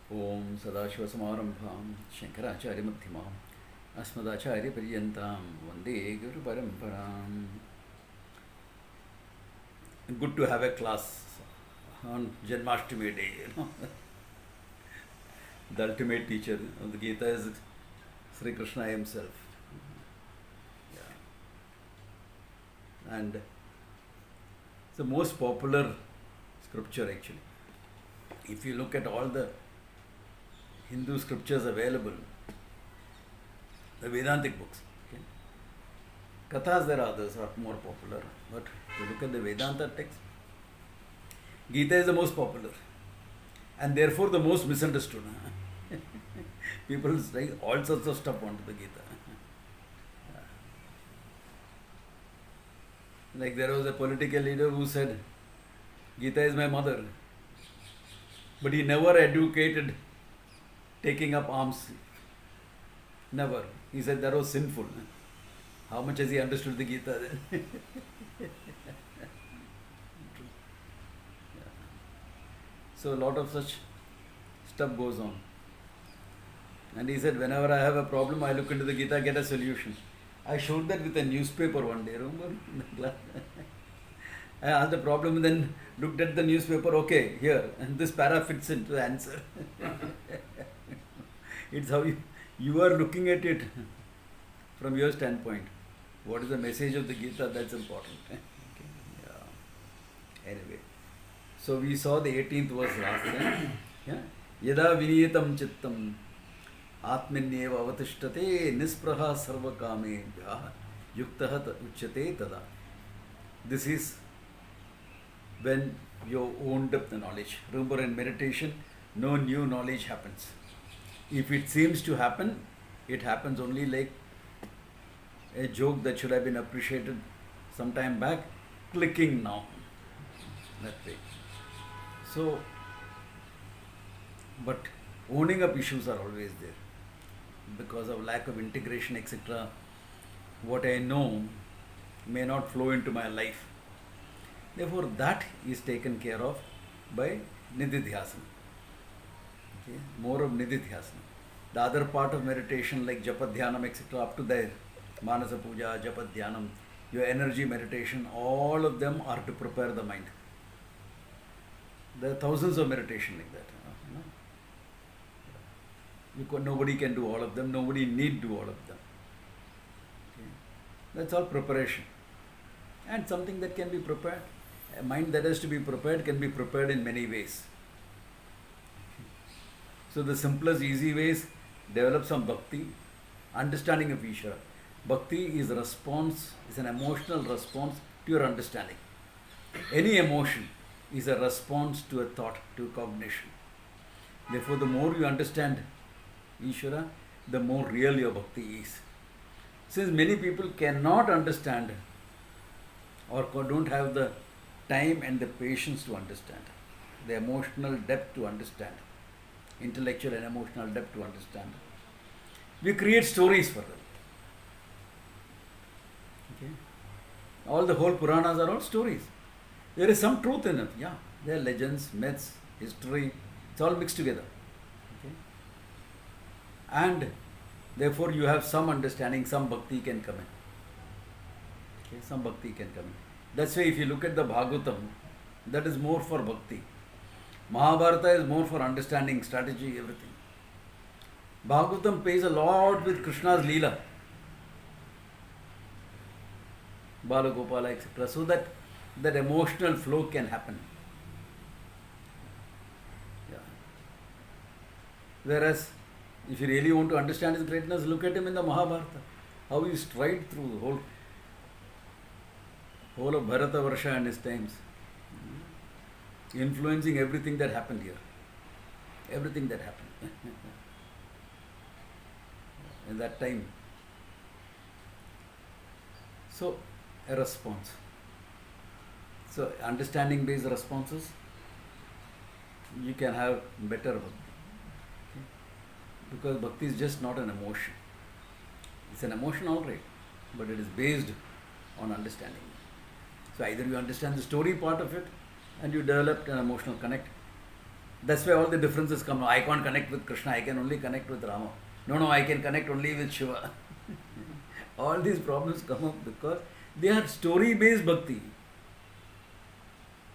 Om Sadashivasamarampham Shankaracharya-Madhyamam Asmadacharya-Paryantam Vande Guru Paramparam. Good to have a class on Janmashtami day, The ultimate teacher of the Gita is Sri Krishna himself. Yeah. And it's the most popular scripture actually. If you look at all the Hindu scriptures available, the Vedantic books. Okay. Kathas, there are others are more popular, but if you look at the Vedanta text, Gita is the most popular and therefore the most misunderstood. People write all sorts of stuff onto the Gita. Like there was a political leader who said, Gita is my mother, but he never advocated taking up arms. Never. He said that was sinful. How much has he understood the Gita then? So a lot of such stuff goes on. And he said, whenever I have a problem, I look into the Gita, get a solution. I showed that with a newspaper one day, remember? I asked the problem and then looked at the newspaper, okay, here, and this para fits into the answer. It's how you are looking at it from your standpoint. What is the message of the Gita? That's important. Okay. Yeah. Anyway, so we saw the 18th verse last time. Yeah. Yada viniyatam chittam atmanyeva avatishtate nispraha sarvakame yuktaha uchyate tada. This is when you owned up the knowledge. Remember, in meditation, no new knowledge happens. If it seems to happen, it happens only like a joke that should have been appreciated some time back, clicking now. That way. So, but owning up issues are always there. Because of lack of integration, etc. What I know may not flow into my life. Therefore, that is taken care of by Nididhyasana. Okay? More of Nididhyasana. The other part of meditation like Japa Dhyanam, etc. up to there, Manasa Puja, Japa Dhyanam, your energy meditation, all of them are to prepare the mind. There are thousands of meditation like that. Nobody can do all of them, nobody need do all of them. Okay? That's all preparation. And something that can be prepared, a mind that has to be prepared can be prepared in many ways. So the simplest, easy ways, develop some bhakti, understanding of Ishvara. Bhakti is a response, is an emotional response to your understanding. Any emotion is a response to a thought, to cognition. Therefore, the more you understand Ishvara, the more real your bhakti is. Since many people cannot understand or don't have the time and the patience to understand, the emotional depth to understand, intellectual and emotional depth to understand, we create stories for them. Okay? All the whole Puranas are all stories. There is some truth in it. Yeah, they are legends, myths, history. It's all mixed together. Okay? And therefore you have some understanding, some bhakti can come in. Okay? Some bhakti can come in. That's why if you look at the Bhagavatam, that is more for bhakti. Mahabharata is more for understanding, strategy, everything. Bhagavatam pays a lot with Krishna's Leela. Bala Gopala, etc. So that emotional flow can happen. Yeah. Whereas, if you really want to understand his greatness, look at him in the Mahabharata. How he stride through the whole of Bharata Varsha and his times. Influencing everything that happened here. Everything that happened. In that time. So, a response. So, understanding based responses, you can have better bhakti. Okay? Because bhakti is just not an emotion. It's an emotion, all right, but it is based on understanding. So, either you understand the story part of it and you develop an emotional connect, That's why all the differences come. No, I can't connect with Krishna, I can only connect with Rama. No, I can connect only with Shiva. All these problems come up because they are story-based bhakti.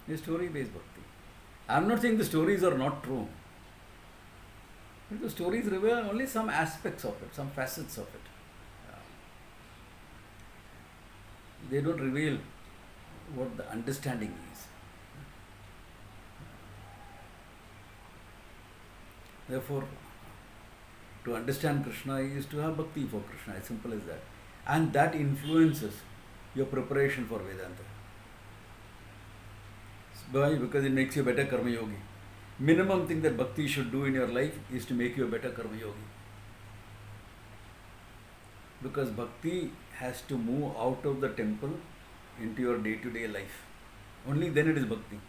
They are story-based bhakti. I am not saying the stories are not true. But the stories reveal only some aspects of it, some facets of it. They don't reveal what the understanding is. Therefore, to understand Krishna is to have bhakti for Krishna, as simple as that. And that influences your preparation for Vedanta. Why? Because it makes you a better karma yogi. Minimum thing that bhakti should do in your life is to make you a better karma yogi. Because bhakti has to move out of the temple into your day-to-day life. Only then it is bhakti.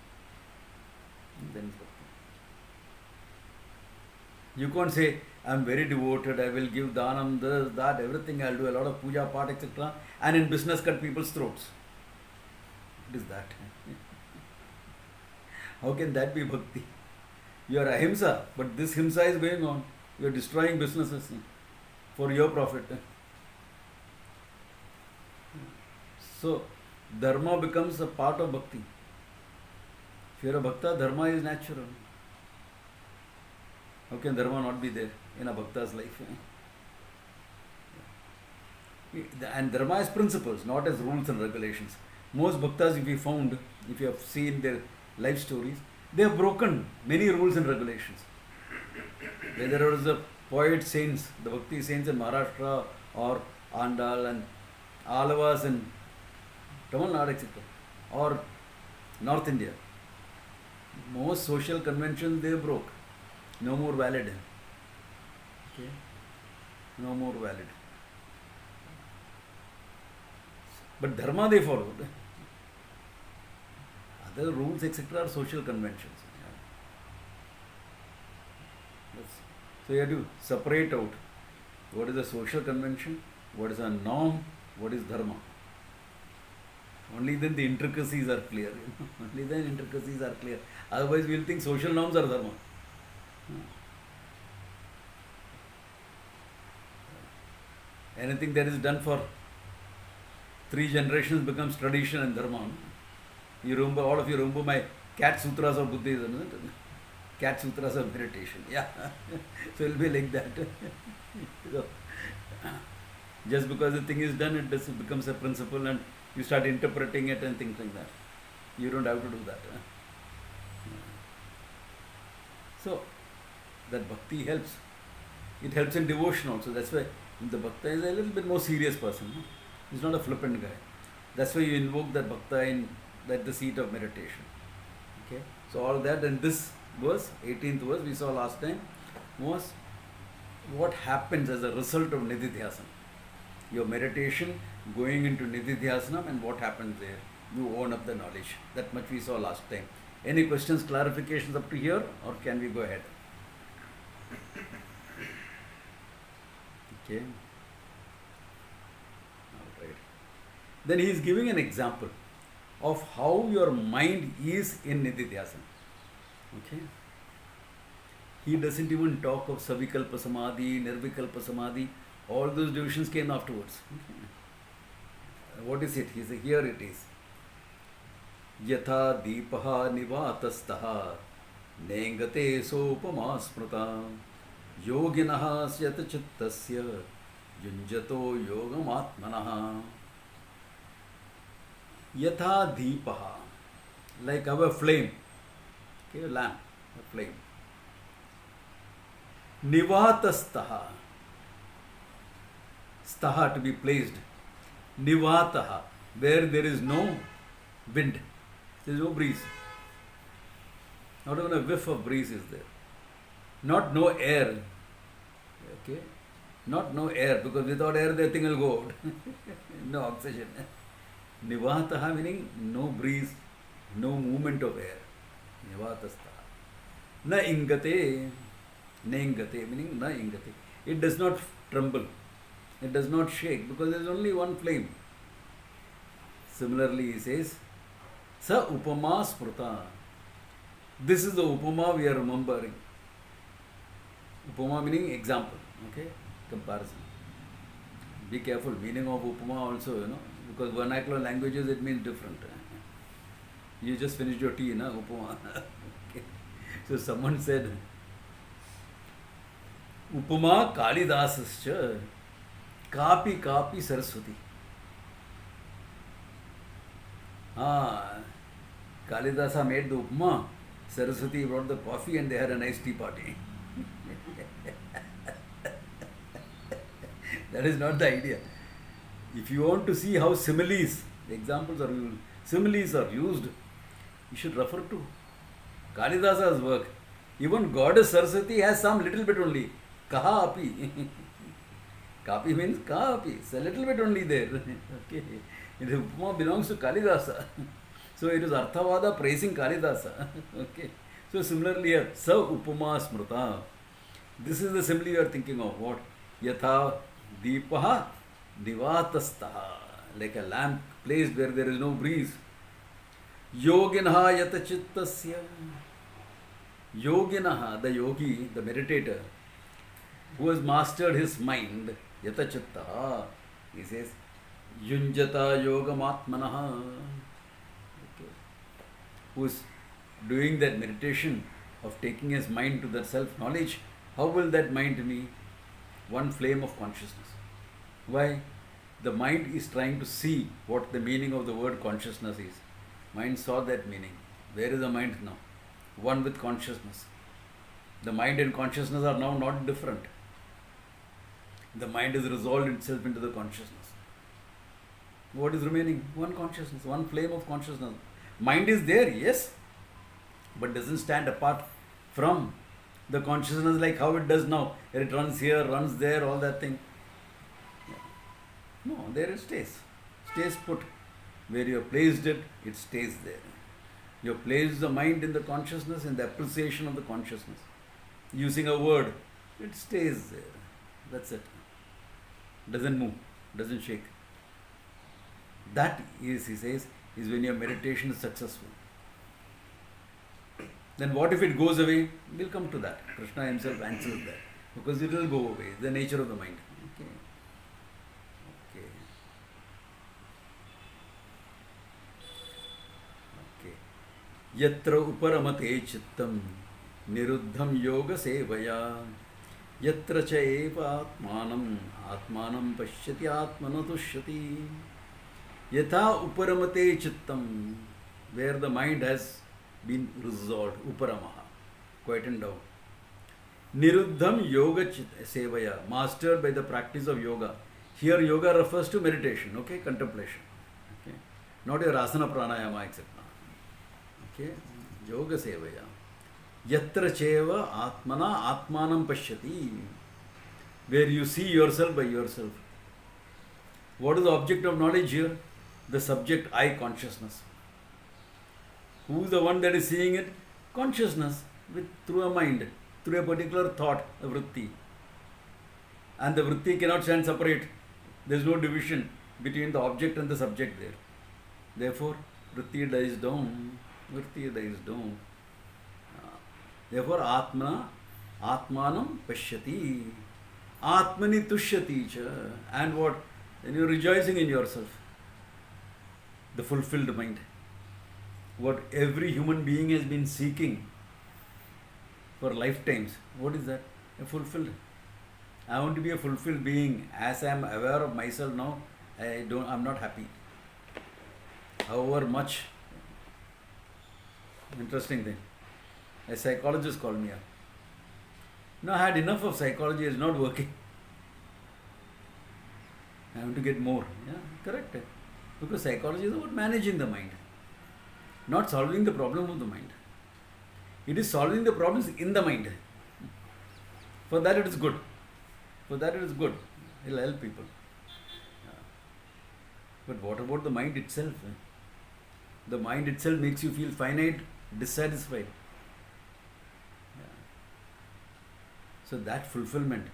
Then it's bhakti. You can't say, I am very devoted, I will give dhanam, this, that, everything, I will do a lot of puja, part, etc. and in business cut people's throats. What is that? How can that be bhakti? You are ahimsa, but this himsa is going on. You are destroying businesses for your profit. So, dharma becomes a part of bhakti. If you are a bhakta, dharma is natural. How can dharma not be there in a bhakta's life? And dharma is principles, not as rules and regulations. Most bhaktas, if you have seen their life stories, they have broken many rules and regulations. Whether it was the poet saints, the bhakti saints in Maharashtra or Andal and Alavas in Tamil Nadu, etc. or North India, most social conventions they broke. No more valid. Okay? No more valid. But dharma they followed. Other rules, etc. are social conventions. So you have to separate out what is a social convention, what is a norm, what is dharma. Only then the intricacies are clear. Only then intricacies are clear. Otherwise we will think social norms are dharma. Anything that is done for 3 generations becomes tradition and dharma. You remember, all of you remember my cat sutras of Buddhism, isn't it? Cat sutras of meditation. Yeah. So it will be like that. So, just because the thing is done, it becomes a principle and you start interpreting it and things like that. You don't have to do that. So, that bhakti helps. It helps in devotion also. That's why the bhakta is a little bit more serious person. He's not a flippant guy. That's why you invoke that bhakta at the seat of meditation. Okay. So all that, and this verse, 18th verse we saw last time, was what happens as a result of nididhyasana. Your meditation going into nididhyasana and what happens there. You own up the knowledge. That much we saw last time. Any questions, clarifications up to here, or can we go ahead? Okay. All right. Then he is giving an example of how your mind is in nididhyasana. Okay. He doesn't even talk of savikalpa samadhi, nirvikalpa samadhi. All those divisions came afterwards. Okay. What is it? He says, here it is. Yatha deepaha nivatastaha nengate sopama smrta yoginaha syata chittasya yunjato yogamatmanaha. Yatha deepaha, like our flame, okay, a lamp, a flame. Nivatastaha, staha to be placed. Nivataha, where there is no wind, there is no breeze. Not even a whiff of breeze is there. Not no air. Okay? Not no air, because without air the thing will go out. No oxygen. Nivataha meaning no breeze, no movement of air. Nivatastaha. Na ingate. Na ingate meaning na ingate. It does not tremble. It does not shake because there is only one flame. Similarly, he says, Sa upama spruta. This is the Upama we are remembering. Upama meaning example, okay, comparison. Be careful, meaning of Upama also, because vernacular languages it means different. You just finished your tea, na, Upama. Okay. So someone said, Upama Kalidasascha Kapi Kapi Saraswati. Kalidasa made the Upama, Saraswati brought the coffee, and they had a nice tea party. That is not the idea. If you want to see how similes, similes are used, you should refer to Kalidasa's work. Even Goddess Saraswati has some little bit only. Kaha api. Kapi means kaha api. It's a little bit only there. Okay. The Upama belongs to Kalidasa. So it is Arthavada praising Kalidasa. Okay. So similarly here, Sa Upama Smrta. This is the simile you are thinking of. What? Yatha Deepaha Divatastaha. Like a lamp placed where there is no breeze. Yoginaha Yata Chittasya. Yoginaha, the yogi, the meditator, who has mastered his mind, Yata Chittaha. He says, Yunjata Yogamatmanaha. Okay. Who is doing that meditation of taking his mind to that self-knowledge. How will that mind be? One flame of consciousness. Why? The mind is trying to see what the meaning of the word consciousness is. Mind saw that meaning. Where is the mind now? One with consciousness. The mind and consciousness are now not different. The mind has resolved itself into the consciousness. What is remaining? One consciousness, one flame of consciousness. Mind is there, yes, but doesn't stand apart from the consciousness like how it does now. It runs here, runs there, all that thing. No, there it stays. Stays put. Where you have placed it, it stays there. You have placed the mind in the consciousness, in the appreciation of the consciousness. Using a word, it stays there. That's it. Doesn't move, doesn't shake. That is, he says, is when your meditation is successful. Then what if it goes away? We'll come to that. Krishna himself answers that. Because it will go away. It's the nature of the mind. Okay. Yatra uparamate chittam niruddham yoga sevaya yatra cha eva atmanam pashyati atmana tushyati. Yatha uparamate chittam, where the mind has been resolved, uparamaha, quietened down. Niruddham yoga sevaya, mastered by the practice of yoga. Here yoga refers to meditation, okay, contemplation. Okay, not your asana pranayama, etc. Okay, yoga sevaya. Yatra cheva atmana atmanam pashyati, where you see yourself by yourself. What is the object of knowledge here? The subject I consciousness. Who is the one that is seeing it? Consciousness, through a mind, through a particular thought, a vritti. And the vritti cannot stand separate. There is no division between the object and the subject there. Therefore, vritti dies down. Vritti dies down. Therefore, atmanam pashyati. Atmani tushyati cha. And what? Then you are rejoicing in yourself. The fulfilled mind. What every human being has been seeking for lifetimes. What is that? A fulfilled. I want to be a fulfilled being. As I am aware of myself now, I'm not happy. However much. Interesting thing. A psychologist called me up. No, I had enough of psychology, it's not working. I want to get more. Yeah, correct. Because psychology is about managing the mind, not solving the problem of the mind. It is solving the problems in the mind. For that it is good. For that it is good. It will help people. But what about the mind itself? The mind itself makes you feel finite, dissatisfied. So that fulfillment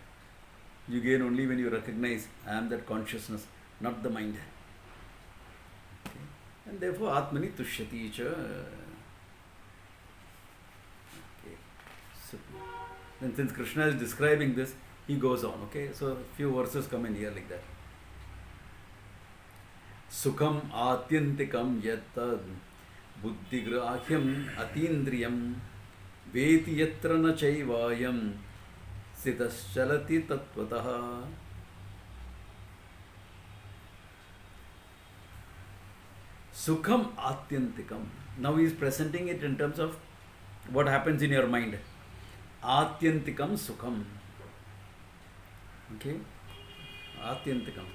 you gain only when you recognize I am that consciousness, not the mind. Okay. And therefore Atmani tushyati cha. So, then since Krishna is describing this, he goes on, okay? So, a few verses come in here like that. Sukham atyantikam yattad buddhigrahyam atindriyam veti yatra na chaivayam sitaschalati tattvataha. Sukham atyantikam. Now he is presenting it in terms of what happens in your mind. Atyantikam sukham. Okay? Atyantikam.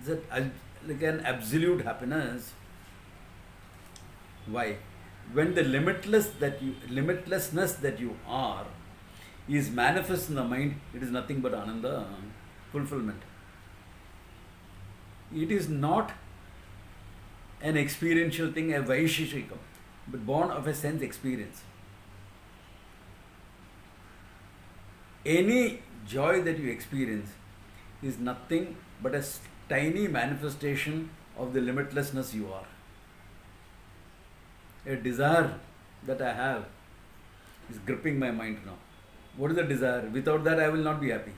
That like an absolute happiness. Why? When the limitlessness that you are is manifest in the mind, it is nothing but ananda, fulfillment. It is not an experiential thing, a vaishishikam, but born of a sense experience. Any joy that you experience is nothing but a tiny manifestation of the limitlessness you are. A desire that I have is gripping my mind now. What is the desire? Without that I will not be happy.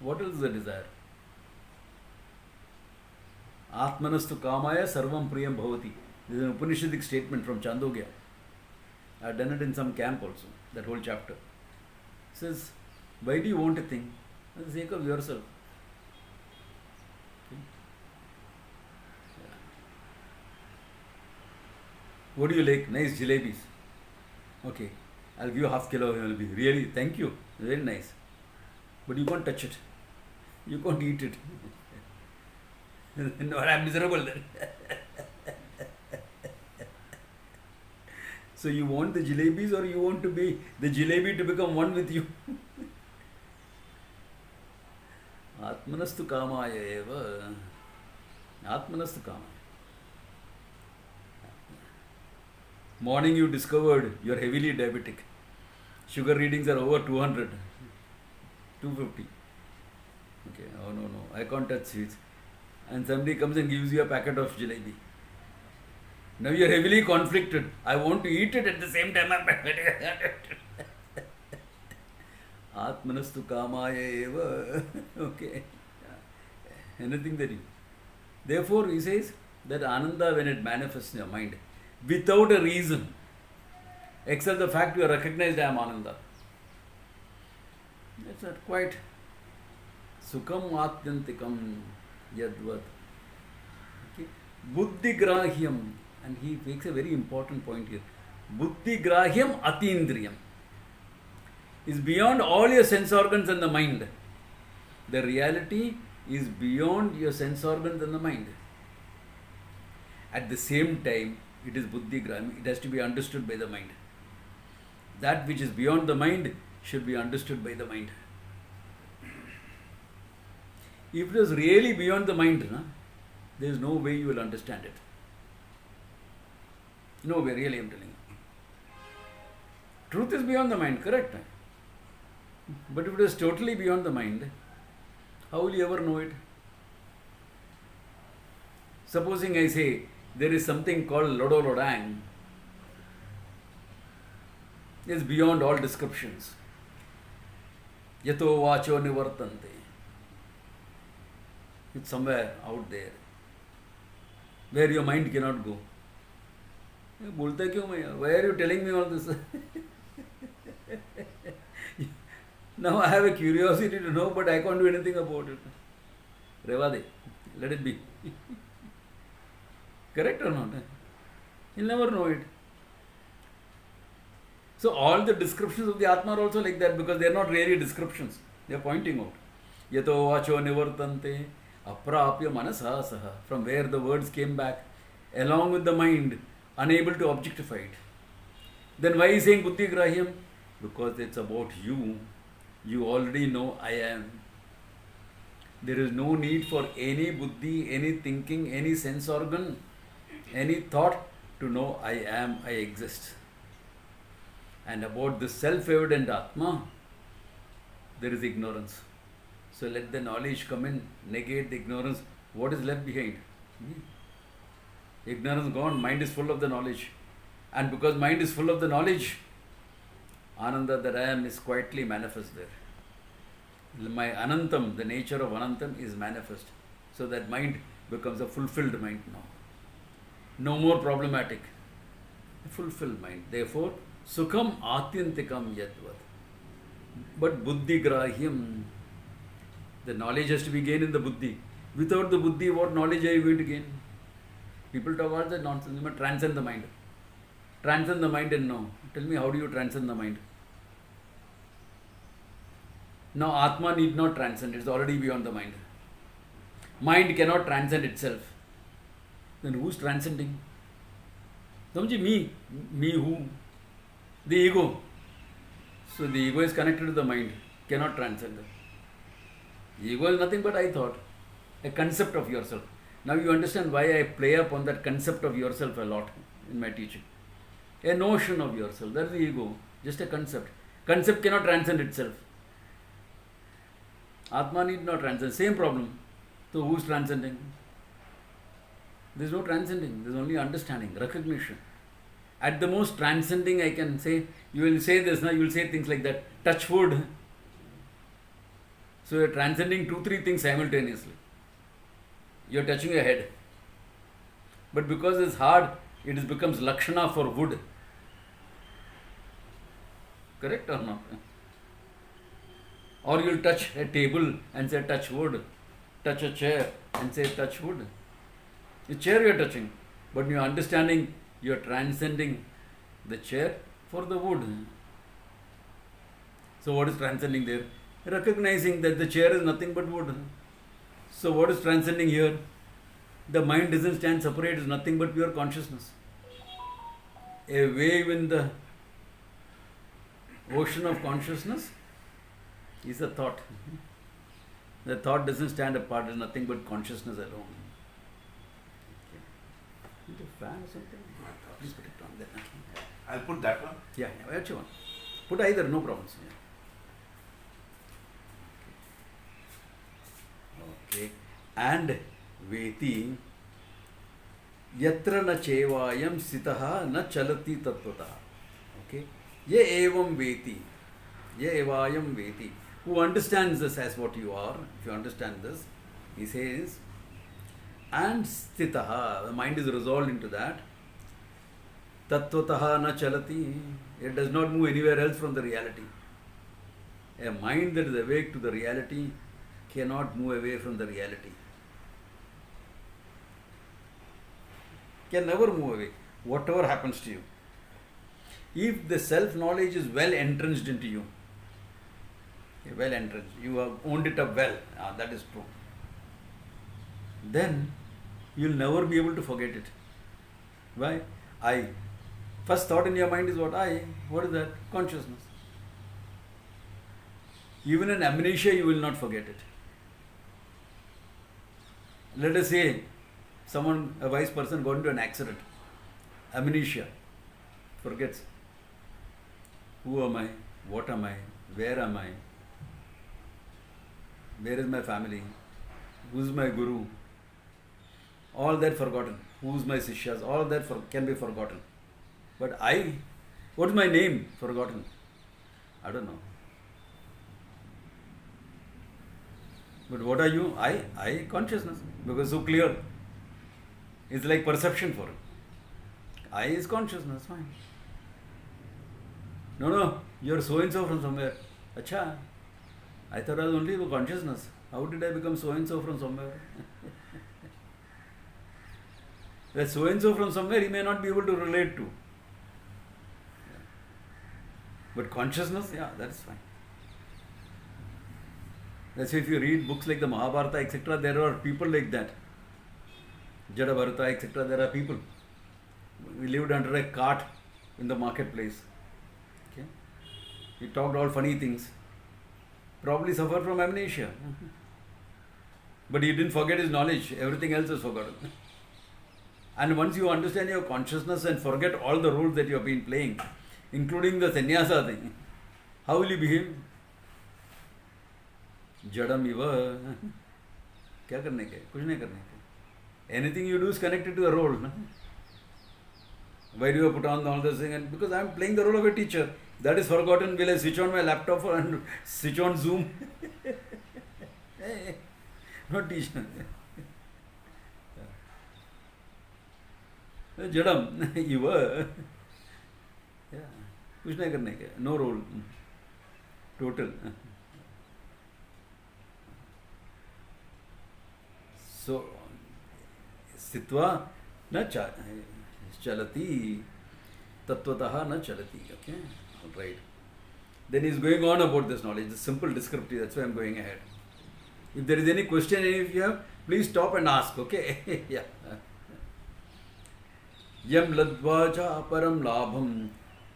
What is the desire? Atmanastu kamaya sarvam priyam bhavati. This is an Upanishadic statement from Chandogya. I have done it in some camp also, that whole chapter. It says, why do you want a thing? For the sake of yourself. Okay. Yeah. What do you like? Nice jalebis. Okay, I'll give you half kilo of jalebi. Really? Thank you. Very nice. But you can't touch it. You can't eat it. No, I'm miserable then. So you want the jalebis or you want to be the jalebi to become one with you? Atmanastu kamaya eva. Atmanastu kamaya. Morning you discovered you are heavily diabetic. Sugar readings are over 200. 250. Okay, oh no, I can't touch sweets. And somebody comes and gives you a packet of jalebi. Now you are heavily conflicted. I want to eat it at the same time. Atmanastu kamaya eva. Okay. Anything that you. Therefore, he says that Ananda, when it manifests in your mind, without a reason, except the fact you are recognized, I am Ananda. That's not quite. Sukham atyantikam yadvat. Okay. Buddhigrahyam. And he makes a very important point here. Buddhigrahyam atindriyam is beyond all your sense organs and the mind. The reality is beyond your sense organs and the mind. At the same time, it is buddhigrahyam. It has to be understood by the mind. That which is beyond the mind should be understood by the mind. If it is really beyond the mind, there is no way you will understand it. No way, really, I am telling you. Truth is beyond the mind, correct? But if it is totally beyond the mind, how will you ever know it? Supposing I say, there is something called Lodolodang. It is beyond all descriptions. Yato vacho nivartante. It's somewhere out there, where your mind cannot go. Why are you telling me all this? Now I have a curiosity to know, but I can't do anything about it. Revade, let it be. Correct or not? You'll never know it. So all the descriptions of the Atma are also like that, because they are not really descriptions. They are pointing out. Yato vacho nivartante aprapya manasa saha. From where the words came back, along with the mind, unable to objectify it. Then why is he saying buddhi grahyam? Because it's about you. You already know I am. There is no need for any buddhi, any thinking, any sense organ, any thought to know I am, I exist. And about the self-evident Atma, there is ignorance. So let the knowledge come in, negate the ignorance. What is left behind? Ignorance gone, mind is full of the knowledge. And because mind is full of the knowledge, Ananda that I am is quietly manifest there. My Anantam, the nature of Anantam is manifest. So that mind becomes a fulfilled mind now. No more problematic. A fulfilled mind. Therefore, Sukham Atyantikam Yadvat. But Buddhi Grahyam, the knowledge has to be gained in the Buddhi. Without the Buddhi, what knowledge are you going to gain? People talk about that nonsense. You must transcend the mind. Transcend the mind and know. Tell me, how do you transcend the mind? Now, Atma need not transcend. It's already beyond the mind. Mind cannot transcend itself. Then who's transcending? Don't you me? Me who? The ego. So the ego is connected to the mind. Cannot transcend it. Ego is nothing but I thought. A concept of yourself. Now you understand why I play up on that concept of yourself a lot in my teaching. A notion of yourself. That's the ego. Just a concept. Concept cannot transcend itself. Atma need not transcend. Same problem. So who's transcending? There is no transcending. There is only understanding, recognition. At the most transcending I can say, you will say this now, you will say things like that. Touch wood. So you are transcending 2-3 things simultaneously. You are touching your head. But because it's hard, it becomes Lakshana for wood. Correct or not? Or you will touch a table and say touch wood. Touch a chair and say touch wood. The chair you are touching. But you are understanding, you are transcending the chair for the wood. So what is transcending there? Recognizing that the chair is nothing but wood. So what is transcending here? The mind doesn't stand separate, it's nothing but pure consciousness. A wave in the ocean of consciousness is a thought. The thought doesn't stand apart, it's nothing but consciousness alone. Okay. Need a fan or something? Please put it on there. I'll put that one. Yeah, what you want. Put either, no problems. Okay. And Veti Yatra na chevayam sitaha na chalati tattvata. Okay. Ye evam Veti. Ye evayam Veti. Who understands this as what you are, if you understand this, he says, and sthitaha, the mind is resolved into that. Tattvataha na chalati, it does not move anywhere else from the reality. A mind that is awake to the reality cannot move away from the reality. Can never move away, whatever happens to you. If the self-knowledge is well entrenched into you, well entrenched, you have owned it up well, that is true, then you will never be able to forget it. Why? I. First thought in your mind is what? I. What is that? Consciousness. Even in amnesia you will not forget it. Let us say someone, a wise person, got into an accident. Amnesia. Forgets. Who am I? What am I? Where am I? Where is my family? Who is my guru? All that forgotten. Who is my sishyas? All that can be forgotten. But I, what is my name? Forgotten. I don't know. But what are you? I consciousness. Because so clear. It's like perception for it. I is consciousness, fine. No, you're so and so from somewhere. Acha, I thought I was only consciousness. How did I become so and so from somewhere? That so and so from somewhere he may not be able to relate to. But consciousness, yeah, that's fine. That's why if you read books like the Mahabharata, etc., there are people like that. Jada Bharata, etc., there are people. We lived under a cart in the marketplace. Okay? He talked all funny things. Probably suffered from amnesia. But he didn't forget his knowledge. Everything else is forgotten. And once you understand your consciousness and forget all the roles that you have been playing, including the sannyasa thing, how will you behave? Jadam iva. Kya karne ke? Kuch nahi karne ke. Anything you do is connected to a role. No? Why do you put on all this thing? And because I am playing the role of a teacher. That is forgotten. Will I switch on my laptop and switch on Zoom? Not teach. Jadam, you were. Yeah. कुछ नहीं करने के. No role. Total. So, Sitva na chalati, tattvataha na chalati. Okay? Right. Then he's going on about this knowledge, the simple descriptive, that's why I'm going ahead. If there is any question, if you have, please stop and ask, okay? Yeah. Yam ladvaja param labham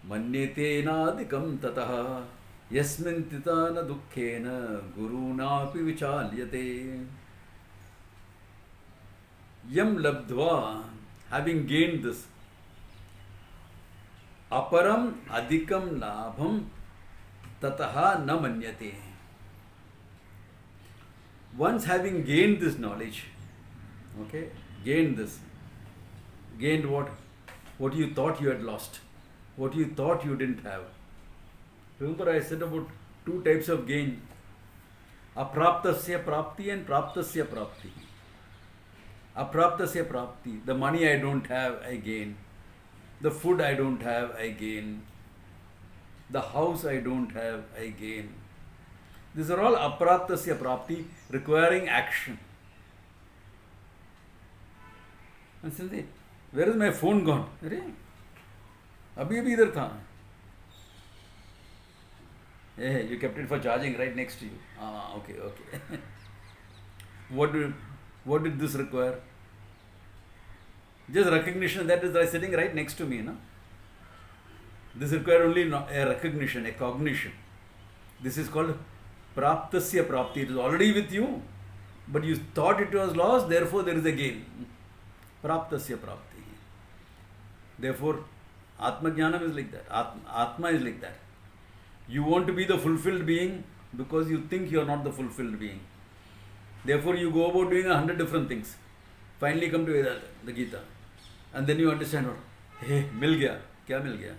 manyete nadikam tataha yasmin titana dukkhena guruna pi vichalyate. Yam labdva, having gained this, aparam adhikam labham tataha na manyate. Once having gained this knowledge, okay, gained this, gained what? What you thought you had lost, what you thought you didn't have. Remember I said about two types of gain, apraptasya prapti and praptasya prapti. Apraptasya prapti, the money I don't have, I gain. The food I don't have, I gain. The house I don't have, I gain. These are all apraptasya prapti, requiring action. And say, where is my phone gone? Arey, abhi idhar tha. Hey, you kept it for charging right next to you. Ah, okay. What did this require? Just recognition that is sitting right next to me. No? This requires only a recognition, a cognition. This is called praptasya prapti. It is already with you, but you thought it was lost, therefore there is a gain. Praptasya prapti. Therefore, Atma Jnanam is like that. Atma is like that. You want to be the fulfilled being because you think you are not the fulfilled being. Therefore, you go about doing 100 different things. Finally come to Vedanta, the Gita. And then you understand what? Hey, mil gaya. Kya mil gaya?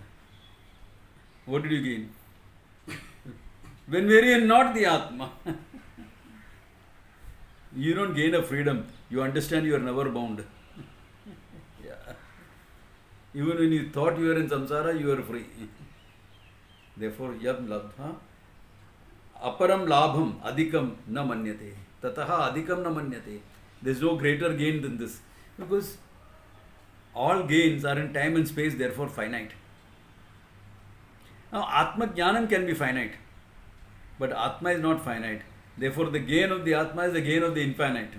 What did you gain? When we are not the Atma, you don't gain a freedom. You understand you are never bound. Yeah. Even when you thought you were in samsara, you are free. Therefore, yam labdha aparam labham adhikam na manyate. Tataha adhikam na manyate. There is no greater gain than this. Because all gains are in time and space, therefore finite. Now, Atma Jnanam can be finite. But Atma is not finite. Therefore, the gain of the Atma is the gain of the infinite.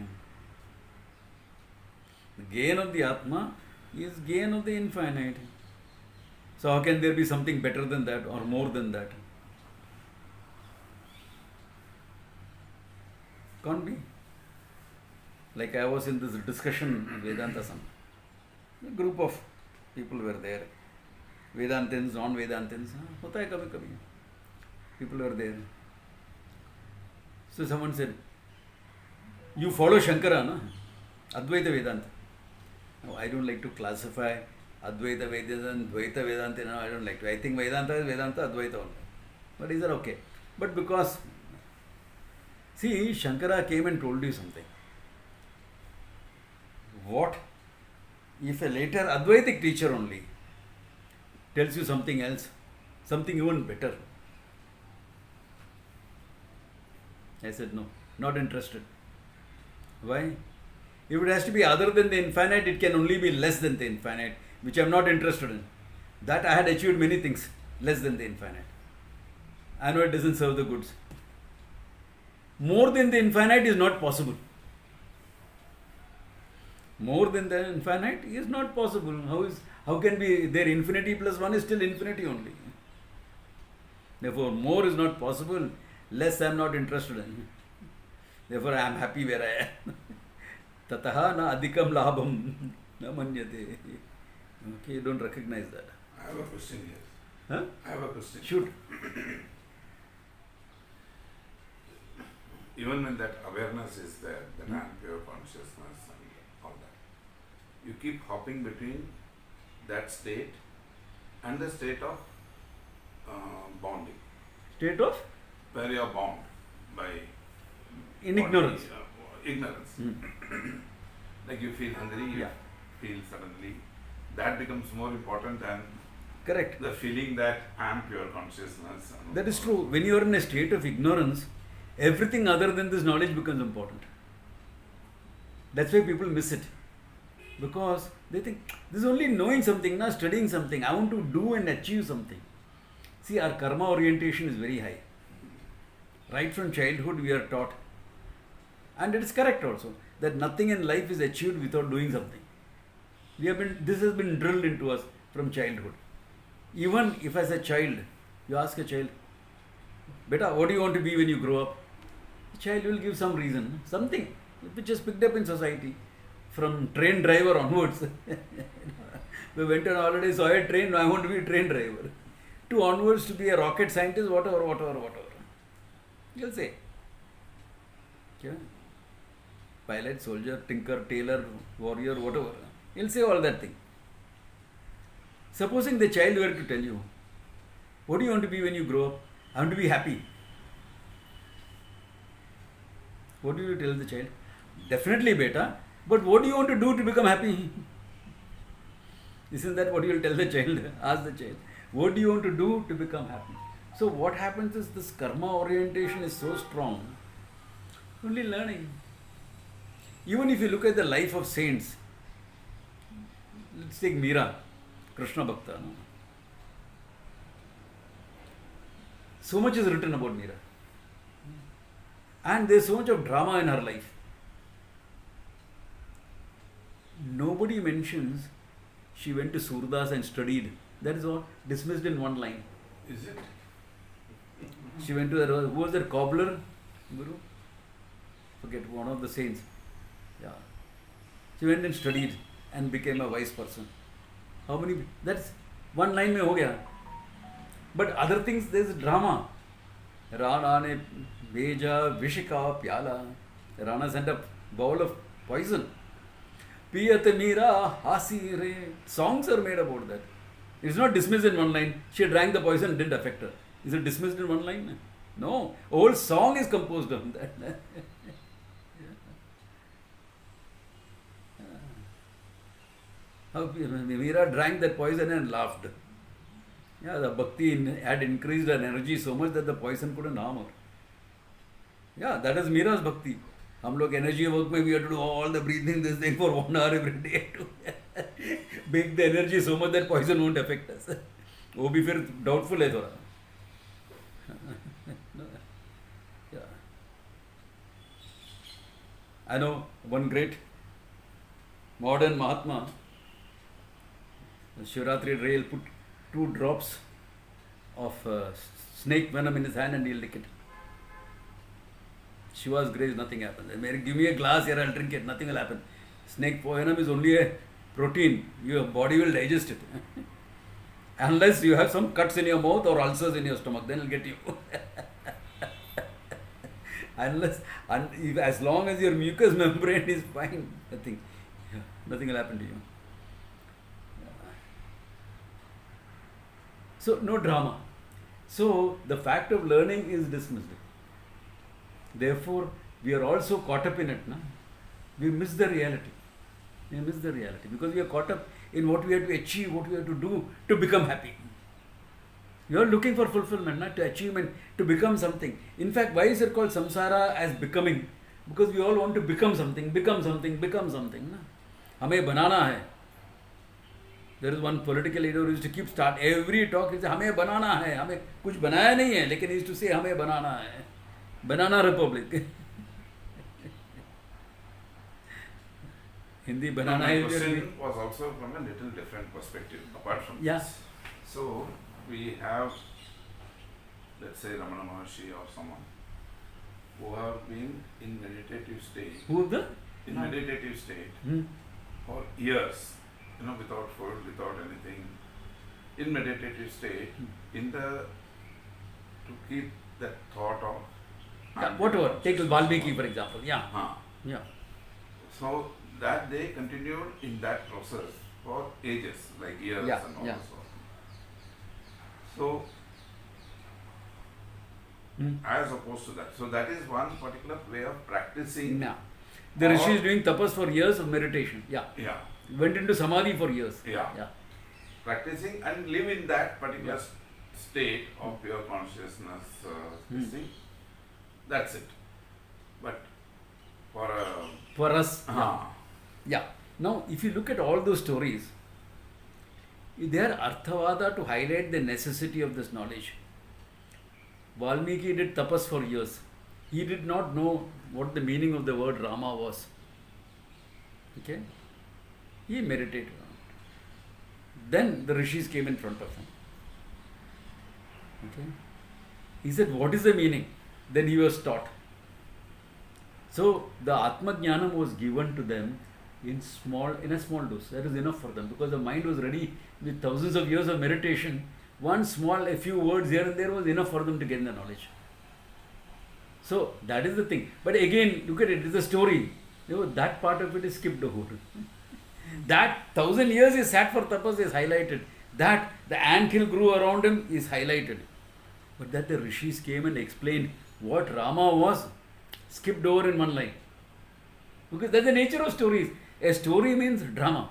The gain of the Atma is gain of the infinite. So how can there be something better than that or more than that? Can't be. Like I was in this discussion in Vedanta Sam. A group of people were there. Vedantins, non-Vedantins. Hota hai kabhi kabhi. People were there. So someone said, you follow Shankara, no? Advaita Vedanta. No, I don't like to classify Advaita Vedanta and Dvaita Vedanta. No, I don't like to. I think Vedanta is Vedanta, Advaita only. But these are okay. But because, see, Shankara came and told you something. What if a later Advaitic teacher only tells you something else, something even better? I said, no, not interested. Why? If it has to be other than the infinite, it can only be less than the infinite, which I am not interested in. That I had achieved many things less than the infinite. I know it doesn't serve the goods. More than the infinite is not possible. More than the infinite is not possible. How can be there infinity plus one is still infinity only. Therefore, more is not possible. Less I am not interested in. Therefore, I am happy where I am. Tataha na adhikam labham na manyate. Okay, you don't recognize that. I have a question here. Huh? I have a question. Shoot. Even when that awareness is there, that I am pure consciousness and all that, you keep hopping between that state and the state of bounding, State of? where you are bound by In ignorance. Ignorance. Like you feel hungry, you Yeah. feel suddenly. That becomes more important than Correct. the feeling that I am pure consciousness. That is true. When you are in a state of ignorance, everything other than this knowledge becomes important. That's why people miss it. Because they think, this is only knowing something, not studying something. I want to do and achieve something. See, our karma orientation is very high. Right from childhood we are taught, and it is correct also, that nothing in life is achieved without doing something. This has been drilled into us from childhood. Even if as a child, you ask a child, Beta, what do you want to be when you grow up? The child will give some reason, something which is picked up in society. From train driver onwards. We went on holiday, saw a train, I want to be a train driver. To onwards to be a rocket scientist, whatever. You'll say. Yeah. Pilot, soldier, tinker, tailor, warrior, whatever. He'll say all that thing. Supposing the child were to tell you, what do you want to be when you grow up? I want to be happy. What do you tell the child? Definitely, beta. But what do you want to do to become happy? Isn't that what you will tell the child? Ask the child. What do you want to do to become happy? So what happens is this karma orientation is so strong. Only learning. Even if you look at the life of saints, let's take Meera, Krishna Bhakta. No? So much is written about Meera. And there is so much of drama in her life. Nobody mentions she went to Surdas and studied. That is all dismissed in one line. Is it? She went to who was that cobbler? Guru? Forget, one of the saints. Yeah. She went and studied and became a wise person. How many? That's one line mein ho gaya. But other things, there is drama. Rana ne beja vishika pyala. Rana sent a bowl of poison. Piyat Meera hasi re. Songs are made about that. It's not dismissed in one line. She drank the poison, didn't affect her. Is it dismissed in one line? No. A whole song is composed on that. How Meera drank that poison and laughed. Yeah, the bhakti had increased her energy so much that the poison couldn't harm her. Yeah, that is Meera's bhakti. हम लोग energy work में we have to do all the breathing this thing for 1 hour every day to make the energy so much that poison won't affect us. वो भी फिर doubtful है थोड़ा. Yeah. I know one great modern Mahatma. The Shivratri rail put 2 drops of snake venom in his hand and he'll lick it. Shiva's grace, nothing happens. Give me a glass here, I'll drink it, nothing will happen. Snake venom is only a protein, your body will digest it. Unless you have some cuts in your mouth or ulcers in your stomach, then it'll get you. As long as your mucous membrane is fine, nothing will happen to you. So, no drama. So, the fact of learning is dismissed. Therefore, we are also caught up in it. No? We miss the reality. We miss the reality because we are caught up in what we have to achieve, what we have to do to become happy. You are looking for fulfillment, not to achievement, to become something. In fact, why is it called samsara as becoming? Because we all want to become something. No? हमें बनाना है. There is one political leader who used to keep start every talk. He said, हमें बनाना है. हमें कुछ बनाया नहीं है, लेकिन he used to say हमें बनाना है. Banana Republic. Hindi banana My is question was also from a little different perspective, apart from this. So, we have, let's say, Ramana Maharshi or someone who have been in meditative state. Who the? In meditative state for years, without food, without anything. In meditative state, to keep that thought of whatever. Take Valmiki for example. Yeah. So that they continued in that process for ages, like years and all so. So as opposed to that. So that is one particular way of practicing. Yeah. The Rishi is doing tapas for years of meditation. Yeah. Yeah. Went into samadhi for years. Yeah. Yeah. Practicing and live in that particular state of pure consciousness. Thing. That's it. But for us, yeah. Now, if you look at all those stories, they are arthavada to highlight the necessity of this knowledge. Valmiki did tapas for years. He did not know what the meaning of the word Rama was. Okay? He meditated on it. Then the rishis came in front of him. Okay? He said, what is the meaning? Then he was taught. So the Atma Jnanam was given to them in a small dose. That is enough for them because the mind was ready with thousands of years of meditation. A few words here and there was enough for them to gain the knowledge. So that is the thing. But again, look at it, it's a story. That part of it is skipped over. That 1,000 years he sat for tapas is highlighted. That the anthill grew around him is highlighted. But that the rishis came and explained what Rama was, skipped over in one line. Because that's the nature of stories. A story means drama.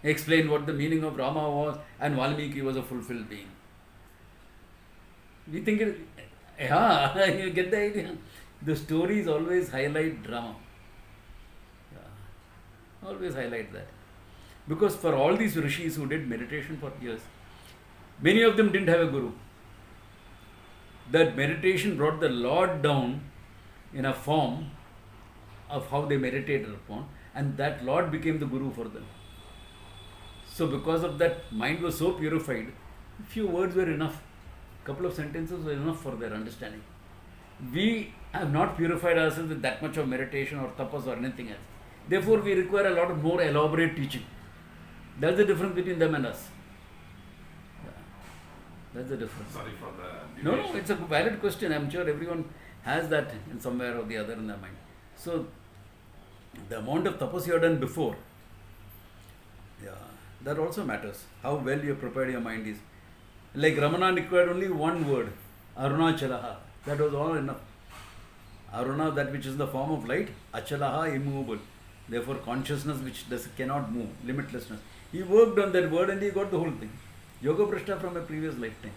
Explain what the meaning of Rama was, and Valmiki was a fulfilled being. We think you get the idea. The stories always highlight drama. Yeah. Always highlight that. Because for all these rishis who did meditation for years, many of them didn't have a guru. That meditation brought the Lord down in a form of how they meditated upon, and that Lord became the guru for them. So because of that, mind was so purified, a few words were enough. A couple of sentences were enough for their understanding. We have not purified ourselves with that much of meditation or tapas or anything else. Therefore, we require a lot of more elaborate teaching. That's the difference between them and us. Yeah. That's the difference. Sorry for the No, it's a valid question. I'm sure everyone has that in somewhere or the other in their mind. So, the amount of tapas you have done before, that also matters. How well you have prepared your mind is. Like Ramana required only one word, Arunachalaha. That was all enough. Aruna, that which is the form of light, Achalaha, immovable. Therefore, consciousness which cannot move, limitlessness. He worked on that word and he got the whole thing. Yoga Prashta from a previous lifetime.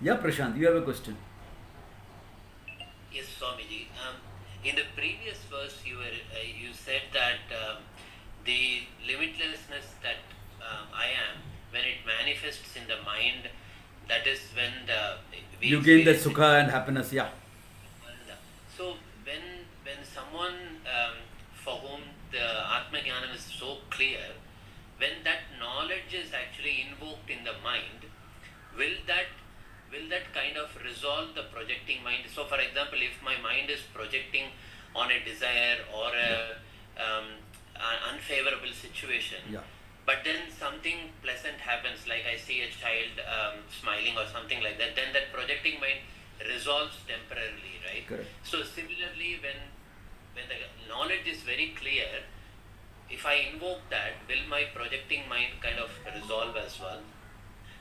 Yeah, Prashant, you have a question. Yes, Swamiji. In the previous verse, you said that the limitlessness that I am, when it manifests in the mind, that is when you gain the sukha and happiness. Yeah. So when someone for whom the Atma Jnanam is so clear, when that knowledge is actually invoked in the mind, will that kind of resolve the projecting mind? So for example, if my mind is projecting on a desire or an unfavorable situation, but then something pleasant happens, like I see a child smiling or something like that, then that projecting mind resolves temporarily, right? Correct. So similarly, when the knowledge is very clear, if I invoke that, will my projecting mind kind of resolve as well?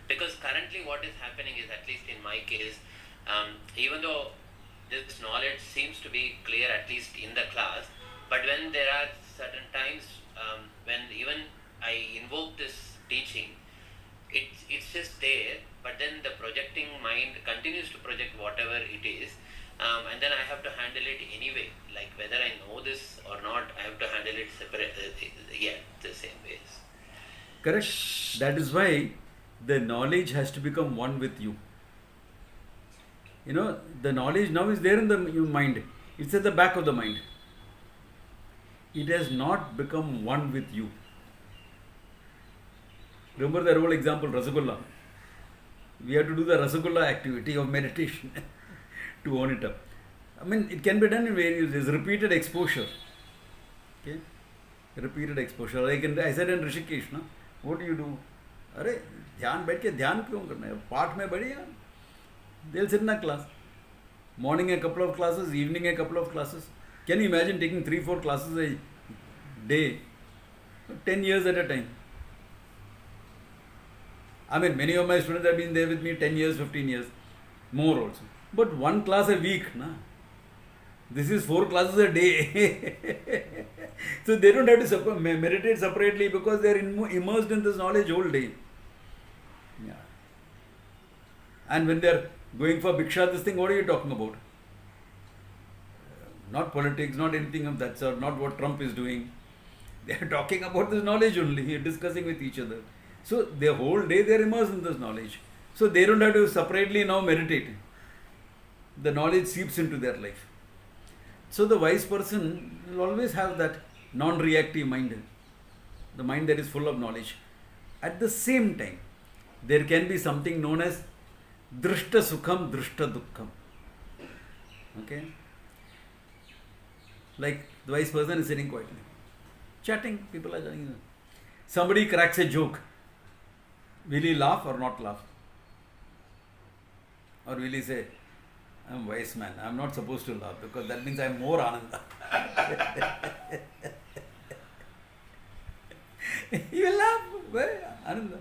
Because currently what is happening is, at least in my case, even though this knowledge seems to be clear, at least in the class, but when there are certain times when even I invoke this teaching, it's just there, but then the projecting mind continues to project whatever it is, and then I have to handle it anyway, like whether I know this or not, I have to handle it separate, the same ways. Correct. That is why the knowledge has to become one with you. The knowledge now is there in the mind. It's at the back of the mind. It has not become one with you. Remember the old example, Rasagulla. We have to do the Rasagulla activity of meditation to own it up. I mean, it can be done in various ways. Repeated exposure. Okay? Repeated exposure. Like I said in Rishikesh, no? What do you do? अरे ध्यान बैठ के ध्यान क्यों करना है? पाठ में बढ़िया. They'll sit in a class. Morning a couple of classes, evening a couple of classes. Can you imagine taking 3-4 classes a day? 10 years at a time. I mean, many of my students have been there with me 10 years, 15 years, more also. But one class a week, na? This is 4 classes a day. So they don't have to meditate separately because they are immersed in this knowledge whole day. Yeah. And when they are going for Bhiksha, this thing, what are you talking about? Not politics, not anything of that sort, not what Trump is doing. They are talking about this knowledge only, discussing with each other. So the whole day they are immersed in this knowledge. So they don't have to separately now meditate. The knowledge seeps into their life. So the wise person will always have that non-reactive mind, the mind that is full of knowledge. At the same time, there can be something known as drishta sukham, drishta dukkham. Okay? Like the wise person is sitting quietly, chatting, people are chatting. Somebody cracks a joke. Will he laugh or not laugh? Or will he say, I'm a wise man, I'm not supposed to laugh because that means I'm more Ananda. He will laugh, where? Ananda.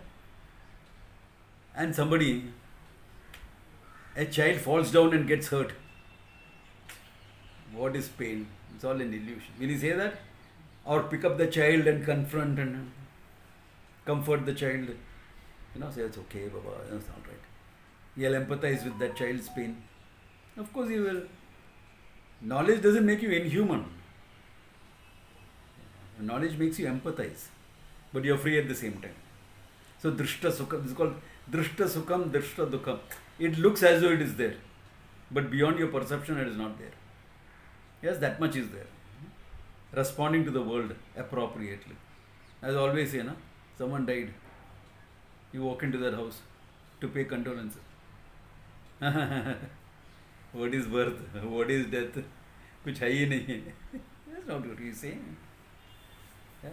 And somebody, a child falls down and gets hurt. What is pain? It's all an illusion. Will he say that? Or pick up the child and confront and comfort the child? Say it's okay, Baba, that's all right. He'll empathize with that child's pain. Of course he will. Knowledge doesn't make you inhuman. Knowledge makes you empathize. But you're free at the same time. So drishta sukham, this is called drishta sukham, drishta dukkham. It looks as though it is there. But beyond your perception it is not there. Yes, that much is there. Responding to the world appropriately. As I always say, someone died. You walk into that house to pay condolences. What is birth? What is death? Kuch hai hi nahi. That's not what you say. Yeah.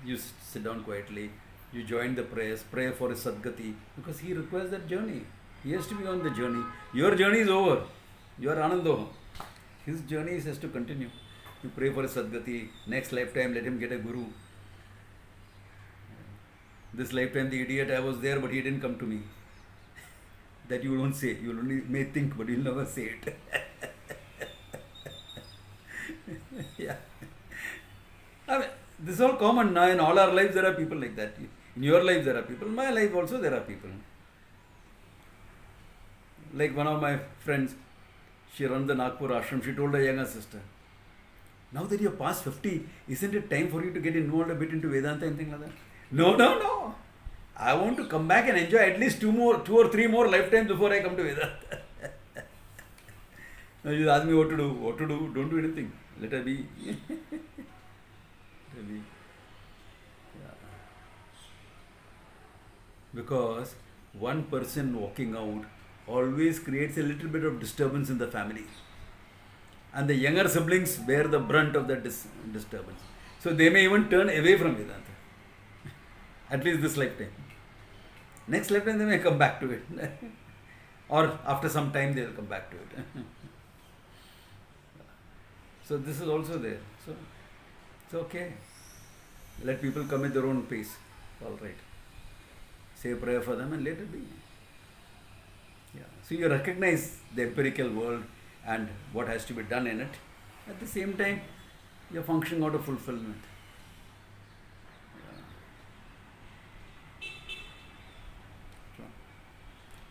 You sit down quietly. You join the prayers. Pray for his sadgati. Because he requires that journey. He has to be on the journey. Your journey is over. You are Anando. His journey has to continue. You pray for his sadgati. Next lifetime, let him get a guru. This lifetime, the idiot, I was there, but he didn't come to me. That you don't say. You only may think, but you'll never say it. Yeah. I mean, this is all common now. In all our lives, there are people like that. In your life, there are people. In my life also, there are people. Like one of my friends, she runs the Nagpur ashram. She told her younger sister, now that you're past 50, isn't it time for you to get involved a bit into Vedanta and things like that? No. I want to come back and enjoy at least 2 or 3 more lifetimes before I come to Vedanta. Now you ask me what to do. What to do? Don't do anything. Let her be. Let her be. Yeah. Because one person walking out always creates a little bit of disturbance in the family. And the younger siblings bear the brunt of that disturbance. So they may even turn away from Vedanta. At least this lifetime. Next lifetime they may come back to it. Or after some time they will come back to it. So this is also there. So it's okay. Let people come at their own pace. All right. Say a prayer for them and let it be. Yeah. So you recognize the empirical world and what has to be done in it. At the same time, you're functioning out of fulfillment.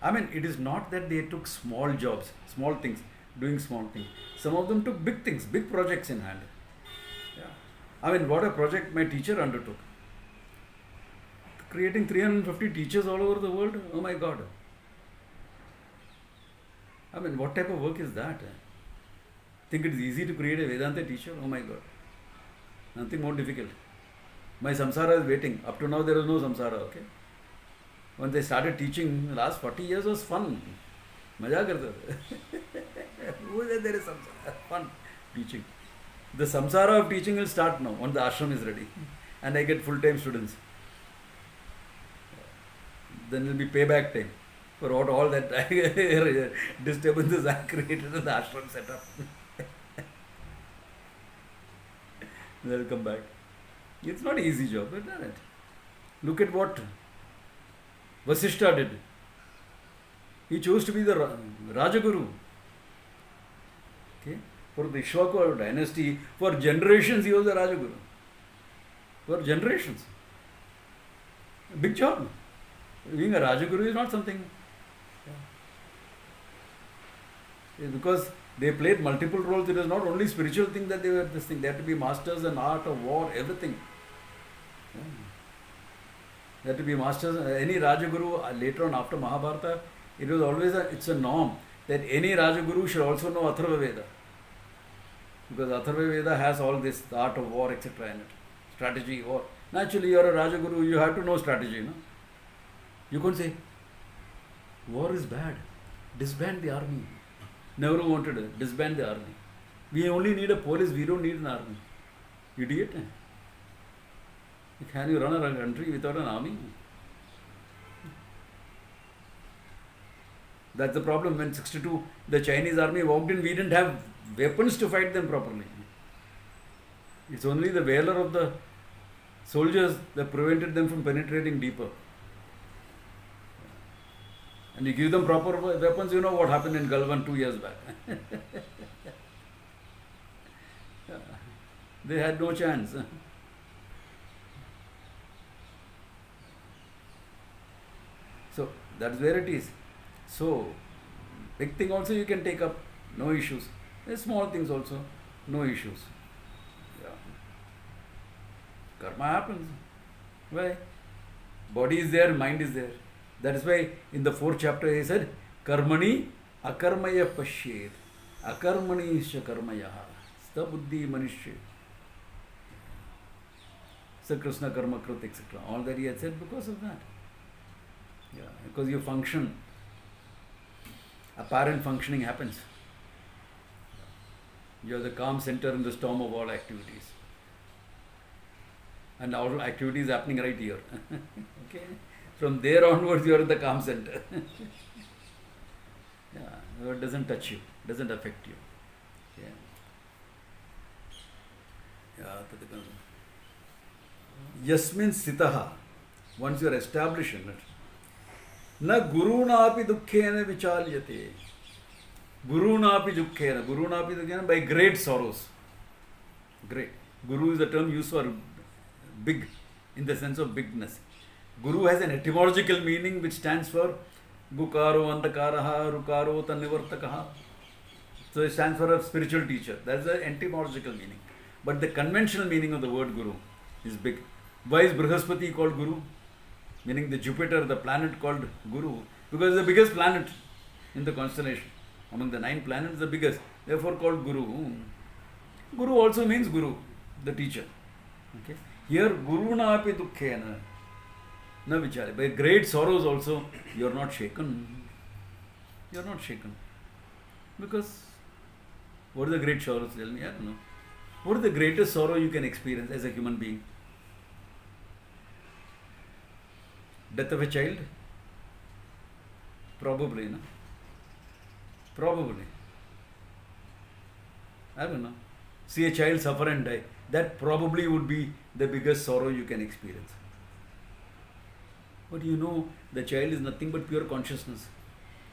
I mean, it is not that they took small jobs, small things, doing small things. Some of them took big things, big projects in hand. Yeah. I mean, what a project my teacher undertook. Creating 350 teachers all over the world. Oh my God. I mean, what type of work is that? Think it is easy to create a Vedanta teacher? Oh my God. Nothing more difficult. My samsara is waiting. Up to now there was no samsara, okay? When they started teaching, the last 40 years was fun. Maja karta tha. Who said there is samsara? Fun teaching. The samsara of teaching will start now, when the ashram is ready. And I get full-time students. Then there will be payback time for what all that disturbances I created in the ashram setup. They will come back. It's not an easy job, but done it. Look at what Vasishtha did. He chose to be the Rajaguru. Okay? For the Ishwaka dynasty, for generations he was the Rajaguru. For generations. A big job. Being a Rajaguru is not something. Because they played multiple roles. It was not only spiritual thing that they were this thing. They had to be masters in art of war, everything. They had to be masters. Any Rajaguru later on after Mahabharata, it was always it's a norm that any Rajaguru should also know Atharva Veda. Because Atharva Veda has all this, the art of war, etc. in it. Strategy, war. Naturally, you are a Rajaguru, you have to know strategy. No? You can't say, war is bad. Disband the army. Never wanted to disband the army. We only need a police, we don't need an army. Idiot. Can you run a country without an army? That's the problem. When 62, the Chinese army walked in, we didn't have weapons to fight them properly. It's only the valor of the soldiers that prevented them from penetrating deeper. And you give them proper weapons, you know what happened in Galwan 2 years back. They had no chance. So that's where it is. So big thing also you can take up, no issues. There's small things also, no issues. Yeah. Karma happens. Why? Body is there, mind is there. That is why in the 4th chapter he said, Karmani akarmaya pashyet, akarmani isha karmaya, stabuddhi manishya. So Krishna karma krut, etc. All that he had said because of that. Yeah, because you function, apparent functioning happens. You are the calm center in the storm of all activities. And all activities happening right here. Okay? From there onwards, you are in the calm center. Yeah, it doesn't touch you, doesn't affect you. Yeah. Yasmin sitaha, once you are established in it, na gurunapi dukkhena vichalyate. Gurunapi dukkhena. Gurunapi dukkhena, by great sorrows. Great. Guru is the term used for big, in the sense of bigness. Guru has an etymological meaning which stands for Gukaro Andakaraha Rukaro Tanivartakaha. So it stands for a spiritual teacher. That's the etymological meaning. But the conventional meaning of the word Guru is big. Why is Brihaspati called Guru? Meaning the Jupiter, the planet called Guru. Because it's the biggest planet in the constellation. Among the 9 planets, the biggest. Therefore called Guru. Guru also means Guru, the teacher. Okay. Here, Guru na api dukkhena. Na vichare. By great sorrows also, you are not shaken. You are not shaken. Because, what are the great sorrows? Tell me, I don't know. What is the greatest sorrow you can experience as a human being? Death of a child? Probably, no? Probably. I don't know. See a child suffer and die. That probably would be the biggest sorrow you can experience. But you know, the child is nothing but pure consciousness.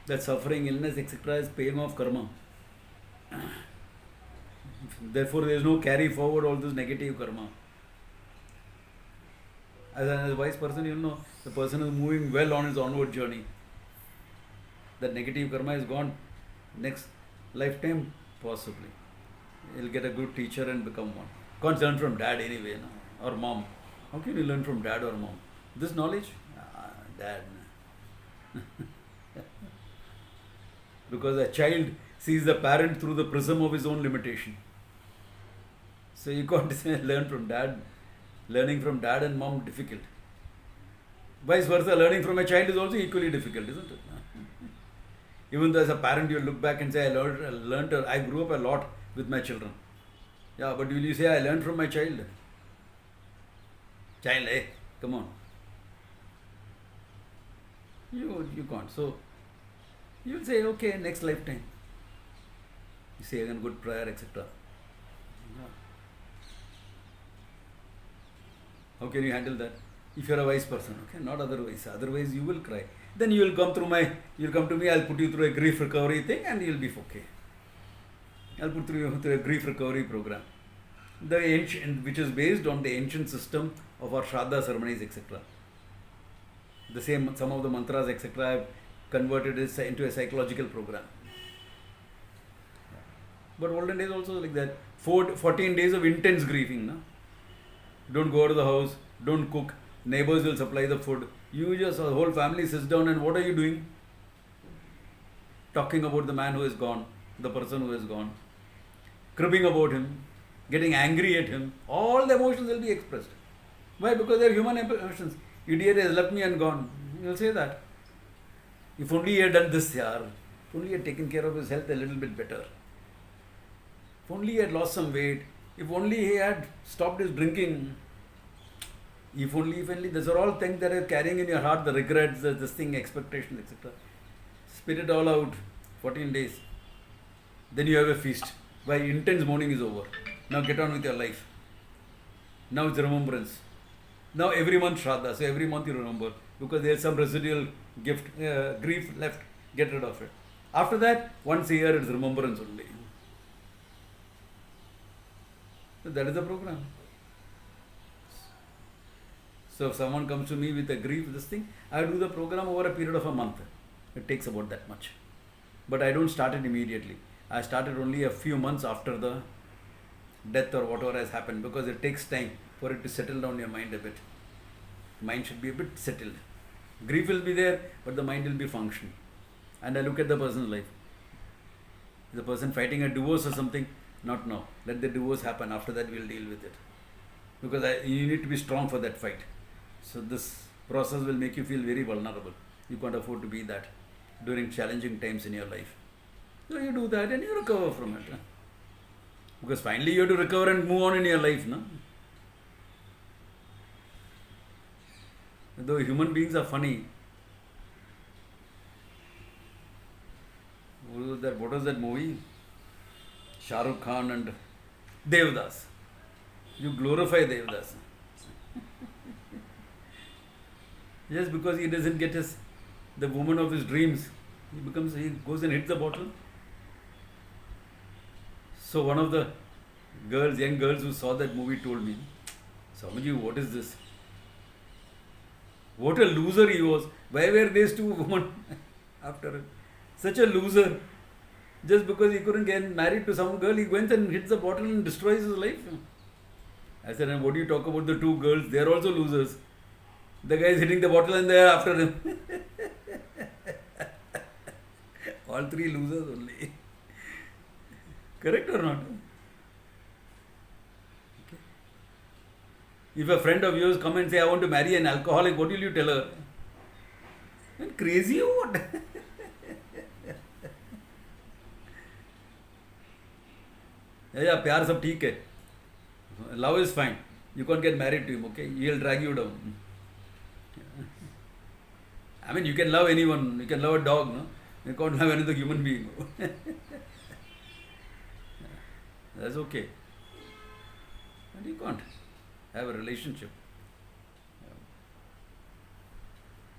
That suffering, illness, etc. is paying off karma. Therefore, there is no carry forward all this negative karma. As a wise person, you know, the person is moving well on his onward journey. That negative karma is gone. Next lifetime, possibly. He'll get a good teacher and become one. Can't learn from dad anyway, no? Or mom. How can you learn from dad or mom? This knowledge? Dad. Because a child sees the parent through the prism of his own limitation. So you can't say learn from dad. Learning from dad and mom difficult. Vice versa, learning from a child is also equally difficult, isn't it? Even though as a parent you look back and say, I grew up a lot with my children. Yeah, but will you say, I learned from my child? Child, hey, come on. You can't. So, you will say, okay, next lifetime. You say again, good prayer, etc. How can you handle that? If you are a wise person, okay, not otherwise. Otherwise, you will cry. Then you will come to me. I'll put you through a grief recovery thing, and you'll be okay. I'll put you through a grief recovery program, which is based on the ancient system of our Shraddha ceremonies, etc. Some of the mantras, etc. I've converted it into a psychological program. But olden days also like that. 14 days of intense grieving. No? Don't go out of the house. Don't cook. Neighbors will supply the food. You just, the whole family sits down, and what are you doing? Talking about the man who is gone, the person who is gone. Cribbing about him, getting angry at him. All the emotions will be expressed. Why? Because they are human emotions. Idiot has left me and gone. You will say that. If only he had done this, yaar. If only he had taken care of his health a little bit better. If only he had lost some weight. If only he had stopped his drinking. If only, these are all things that are carrying in your heart, the regrets, this thing, expectations, etc. Spit it all out, 14 days. Then you have a feast. Why? Intense mourning is over. Now get on with your life. Now it's remembrance. Now every month Shraddha, so every month you remember. Because there is some residual grief left, get rid of it. After that, once a year it's remembrance only. So that is the program. So if someone comes to me with a grief, this thing, I do the program over a period of a month. It takes about that much. But I don't start it immediately. I started only a few months after the death or whatever has happened, because it takes time for it to settle down your mind a bit. Mind should be a bit settled. Grief will be there, but the mind will be functioning. And I look at the person's life. Is the person fighting a divorce or something? Not now. Let the divorce happen. After that, we'll deal with it. Because you need to be strong for that fight. So this process will make you feel very vulnerable. You can't afford to be that during challenging times in your life. So you do that and you recover from it. Because finally you have to recover and move on in your life. No? Though human beings are funny. What was that movie? Shah Rukh Khan and Devdas. You glorify Devdas. Just because he doesn't get the woman of his dreams, he goes and hits the bottle. So one of the young girls who saw that movie told me, Swamiji, what is this? What a loser he was. Why were these two women after him? Such a loser. Just because he couldn't get married to some girl, he went and hits the bottle and destroys his life. I said, and what do you talk about the two girls? They are also losers. The guy is hitting the bottle and they are after him. All three losers only. Correct or not? Okay. If a friend of yours come and say, I want to marry an alcoholic, what will you tell her? And crazy or what? Yeah, प्यार सब ठीक है. Love is fine. You can't get married to him, okay? He'll drag you down. I mean, you can love anyone. You can love a dog, no? You can't love another human being. That's okay. And you can't have a relationship.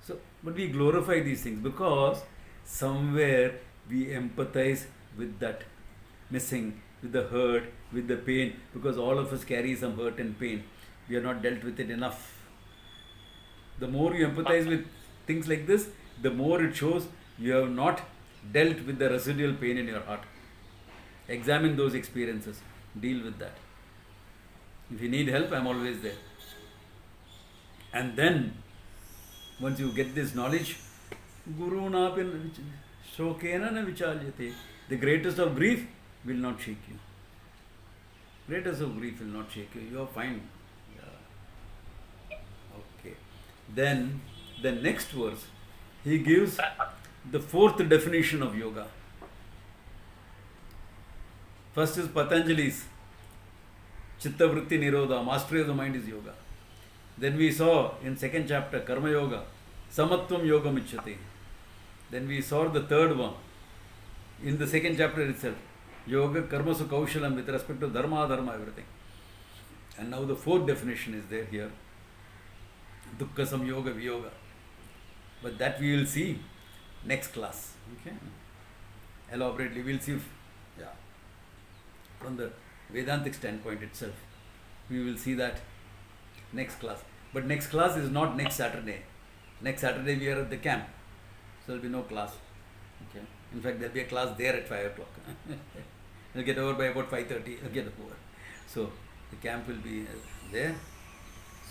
So, but we glorify these things because somewhere we empathize with that missing, with the hurt, with the pain, because all of us carry some hurt and pain. We have not dealt with it enough. The more you empathize with things like this, the more it shows you have not dealt with the residual pain in your heart. Examine those experiences. Deal with that. If you need help, I am always there. And then, once you get this knowledge, Guru na shokena na vichalyate. The greatest of grief will not shake you. Greatest of grief will not shake you. You are fine. Yeah. Okay. Then, the next verse, he gives the fourth definition of yoga. First is Patanjali's Chitta Vritti Nirodha, mastery of the mind is yoga. Then we saw in second chapter Karma Yoga, Samatvam Yoga Michyate. Then we saw the third one in the second chapter itself, Yoga Karma Su Kaushalam, with respect to Dharma, Dharma, everything. And now the fourth definition is there here. Dukkha Samyoga Viyoga. But that we will see next class. Okay? Elaborately, we will see from the Vedantic standpoint itself. We will see that next class. But next class is not next Saturday. Next Saturday we are at the camp. So there will be no class. Okay. In fact, there will be a class there at 5 o'clock. It will get over by about 5:30. It will get over. So the camp will be there.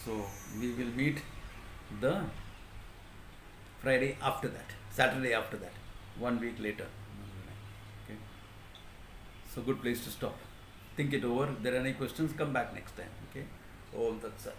So we will meet the Friday after that, Saturday after that, 1 week later. Okay. So good place to stop. Think it over. If there are any questions, come back next time. Okay. Om Tat Sat.